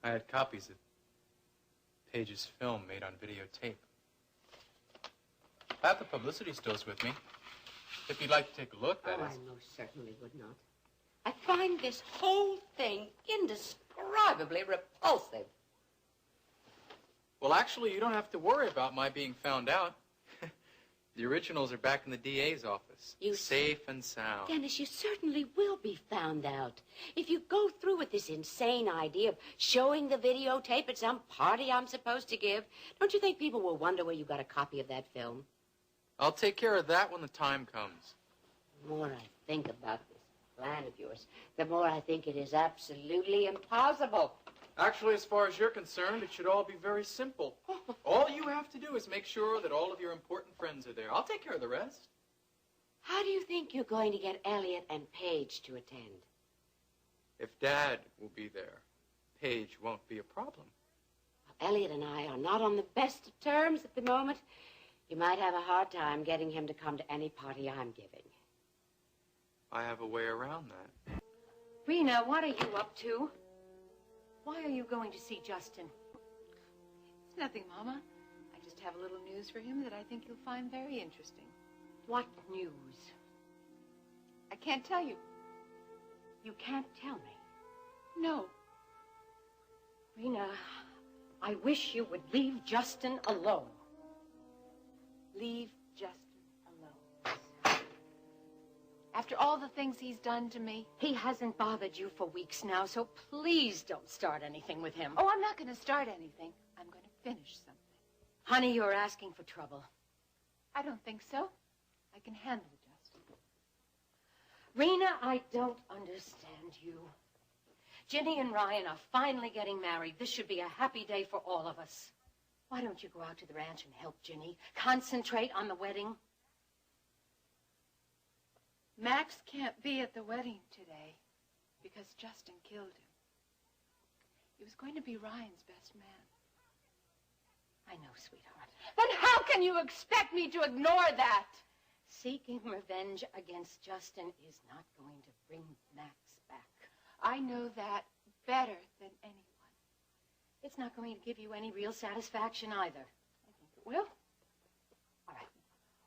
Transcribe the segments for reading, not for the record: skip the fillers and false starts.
I had copies of Page's film made on videotape. I have the publicity stills with me. If you'd like to take a look, that is. I most certainly would not. I find this whole thing indescribably repulsive. Well, actually, you don't have to worry about my being found out. The originals are back in the DA's office. Safe and sound. Dennis, you certainly will be found out. If you go through with this insane idea of showing the videotape at some party I'm supposed to give, don't you think people will wonder where you got a copy of that film? I'll take care of that when the time comes. The more I think about this plan of yours, the more I think it is absolutely impossible. Actually, as far as you're concerned, it should all be very simple. All you have to do is make sure that all of your important friends are there. I'll take care of the rest. How do you think you're going to get Elliot and Paige to attend? If Dad will be there, Paige won't be a problem. Well, Elliot and I are not on the best of terms at the moment. You might have a hard time getting him to come to any party I'm giving. I have a way around that. Rena, what are you up to? Why are you going to see Justin? It's nothing, Mama. I just have a little news for him that I think you'll find very interesting. What news? I can't tell you. You can't tell me. No. Rena, I wish you would leave Justin alone. Leave Justin alone. After all the things he's done to me. He hasn't bothered you for weeks now, so please don't start anything with him. Oh, I'm not going to start anything. I'm going to finish something. Honey, you're asking for trouble. I don't think so. I can handle Justin. Rena, I don't understand you. Ginny and Ryan are finally getting married. This should be a happy day for all of us. Why don't you go out to the ranch and help Ginny? Concentrate on the wedding. Max can't be at the wedding today because Justin killed him. He was going to be Ryan's best man. I know, sweetheart. Then how can you expect me to ignore that? Seeking revenge against Justin is not going to bring Max back. I know that better than anyone. It's not going to give you any real satisfaction either. I think it will. All right.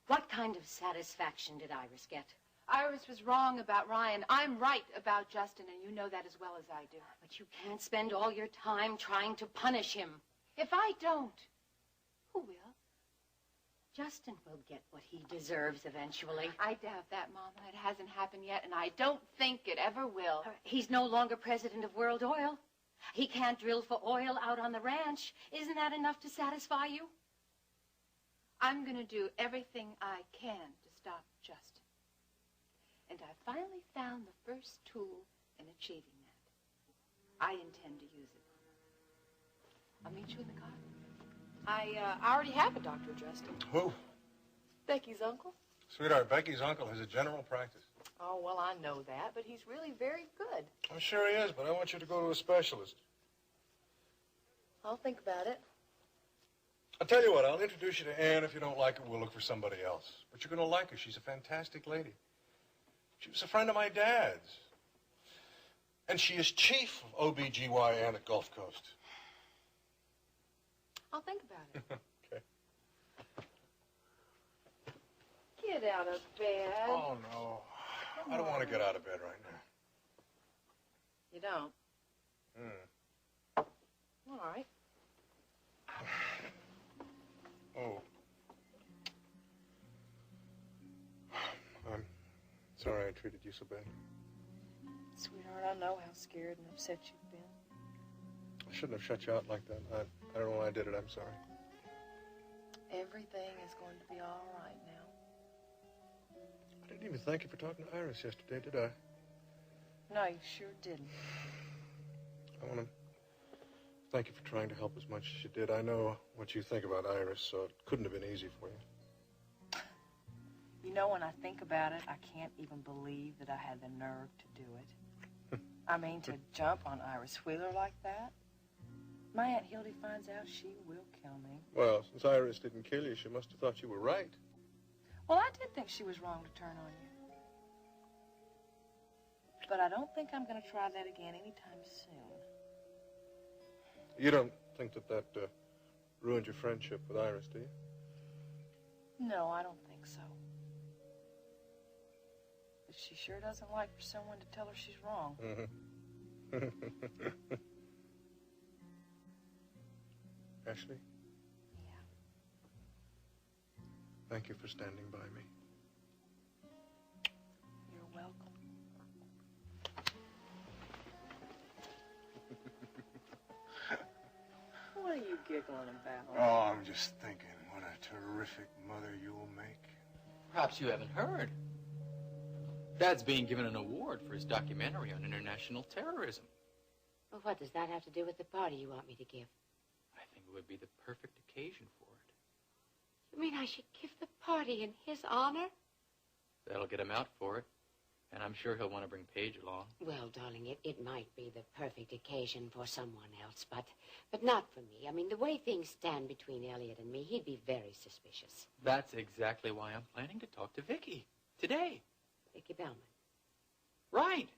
What kind of satisfaction did Iris get? Iris was wrong about Ryan. I'm right about Justin, and you know that as well as I do. But you can't spend all your time trying to punish him. If I don't, who will? Justin will get what he deserves eventually. I doubt that, Mama. It hasn't happened yet, and I don't think it ever will. He's no longer president of World Oil. He can't drill for oil out on the ranch. Isn't that enough to satisfy you? I'm going to do everything I can to stop Justin. And I finally found the first tool in achieving that. I intend to use it. I'll meet you in the car. I already have a doctor, Justin. Who? Becky's uncle. Sweetheart, Becky's uncle has a general practice. Oh, well, I know that, but he's really very good. I'm sure he is, but I want you to go to a specialist. I'll think about it. I'll tell you what, I'll introduce you to Ann. If you don't like her, we'll look for somebody else. But you're going to like her. She's a fantastic lady. She was a friend of my dad's. And she is chief of OBGYN at Gulf Coast. I'll think about it. Okay. Get out of bed. Oh, no. I don't want to get out of bed right now. You don't? All right. Oh. I'm sorry I treated you so bad. Sweetheart, I know how scared and upset you've been. I shouldn't have shut you out like that. I don't know why I did it. I'm sorry. Everything is going to be all right now. I didn't even thank you for talking to Iris yesterday, did I? No, you sure didn't. I want to thank you for trying to help as much as you did. I know what you think about Iris, so it couldn't have been easy for you. You know, when I think about it, I can't even believe that I had the nerve to do it. I mean, to jump on Iris Wheeler like that. My Aunt Hildy finds out, she will kill me. Well, since Iris didn't kill you, she must have thought you were right. Well, I did think she was wrong to turn on you. But I don't think I'm going to try that again anytime soon. You don't think that ruined your friendship with Iris, do you? No, I don't think so. But she sure doesn't like for someone to tell her she's wrong. Ashley? Yeah. Thank you for standing by me. You're welcome. What are you giggling about? Oh, I'm just thinking, what a terrific mother you'll make. Perhaps you haven't heard. Dad's being given an award for his documentary on international terrorism. Well, what does that have to do with the party you want me to give? I think it would be the perfect occasion for it. You mean I should give the party in his honor? That'll get him out for it. And I'm sure he'll want to bring Paige along. Well, darling, it might be the perfect occasion for someone else, but not for me. I mean, the way things stand between Elliot and me, he'd be very suspicious. That's exactly why I'm planning to talk to Vicky today. Vicky Bellman. Right.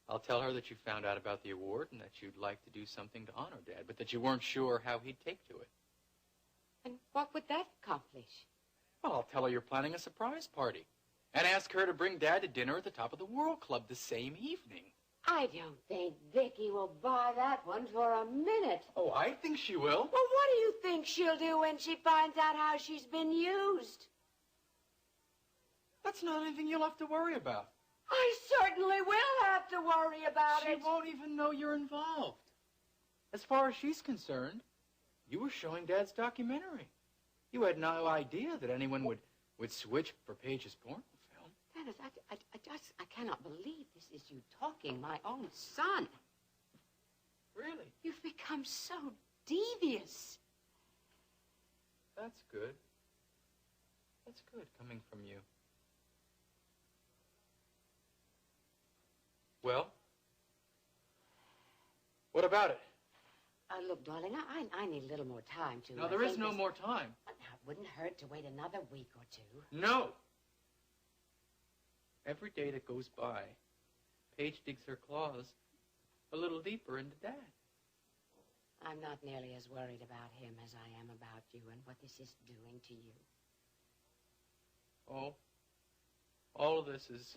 I'll tell her that you found out about the award and that you'd like to do something to honor Dad, but that you weren't sure how he'd take to it. And what would that accomplish? Well, I'll tell her you're planning a surprise party and ask her to bring Dad to dinner at the Top of the World Club the same evening. I don't think Vicky will buy that one for a minute. Oh, I think she will. Well, what do you think she'll do when she finds out how she's been used? That's not anything you'll have to worry about. I certainly will have to worry about She it. won't even know you're involved. As far as she's concerned, you were showing Dad's documentary. You had no idea that anyone would switch for Paige's porno film. Dennis, I cannot believe this is you talking, my own son. Really? You've become so devious. That's good. That's good coming from you. Well, what about it? Look, darling, I need a little more time to... No, there is no more time. Now, it wouldn't hurt to wait another week or two. No. Every day that goes by, Paige digs her claws a little deeper into Dad. I'm not nearly as worried about him as I am about you and what this is doing to you. Oh, all of this is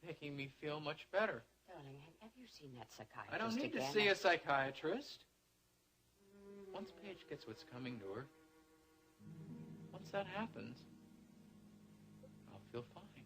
making me feel much better. Darling, have you seen that psychiatrist I don't need again? to see a psychiatrist. Once Paige gets what's coming to her, once that happens, I'll feel fine.